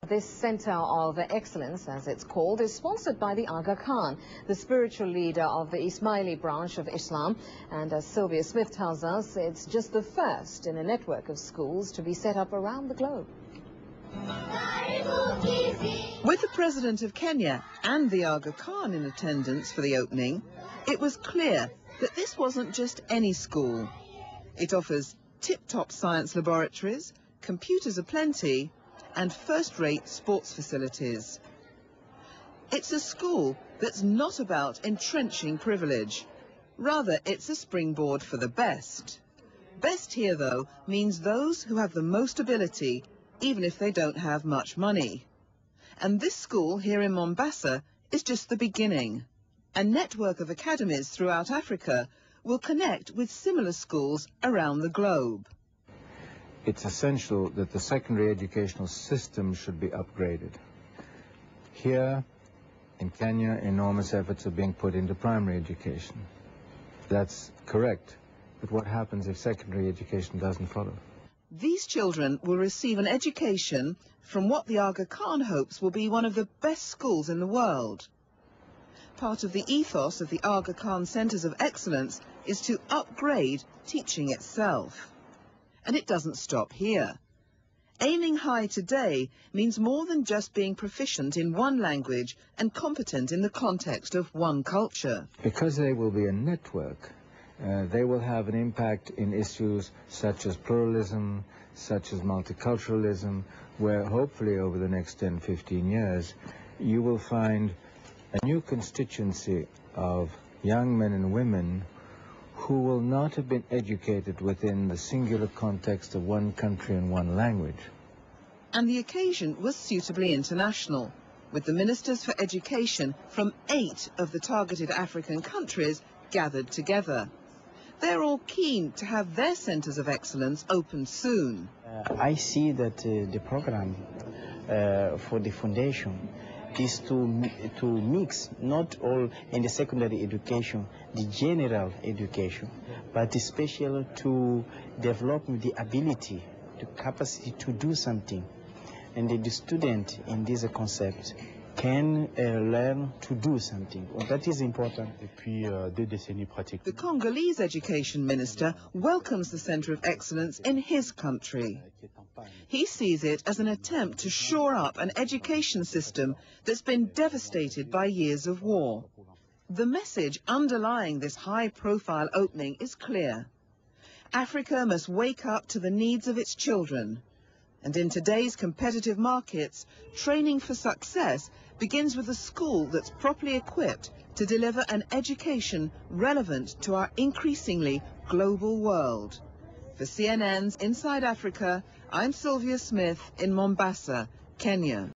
This Center of Excellence, as it's called, is sponsored by the Aga Khan, the spiritual leader of the Ismaili branch of Islam. And as Sylvia Smith tells us, it's just the first in a network of schools to be set up around the globe. With the President of Kenya and the Aga Khan in attendance for the opening, it was clear that this wasn't just any school. It offers tip-top science laboratories, computers aplenty, and first-rate sports facilities. It's a school that's not about entrenching privilege. Rather, it's a springboard for the best. Best here, though, means those who have the most ability, even if they don't have much money. And this school here in Mombasa is just the beginning. A network of academies throughout Africa will connect with similar schools around the globe. It's essential that the secondary educational system should be upgraded. Here in Kenya, enormous efforts are being put into primary education. That's correct, but what happens if secondary education doesn't follow? These children will receive an education from what the Aga Khan hopes will be one of the best schools in the world. Part of the ethos of the Aga Khan Centres of Excellence is to upgrade teaching itself. And it doesn't stop here. Aiming high today means more than just being proficient in one language and competent in the context of one culture. Because they will be a network, they will have an impact in issues such as pluralism, such as multiculturalism, where hopefully over the next 10, 15 years, you will find a new constituency of young men and women who will not have been educated within the singular context of one country and one language. And the occasion was suitably international, with the ministers for education from 8 of the targeted African countries gathered together. They're all keen to have their centres of excellence opened soon. I see that the program for the foundation is to mix not all in the secondary education, the general education, but especially to develop the ability, the capacity to do something. And the student in this concept can learn to do something. That is important. The Congolese education minister welcomes the Centre of Excellence in his country. He sees it as an attempt to shore up an education system that's been devastated by years of war. The message underlying this high-profile opening is clear. Africa must wake up to the needs of its children. And in today's competitive markets, training for success begins with a school that's properly equipped to deliver an education relevant to our increasingly global world. For CNN's Inside Africa, I'm Sylvia Smith in Mombasa, Kenya.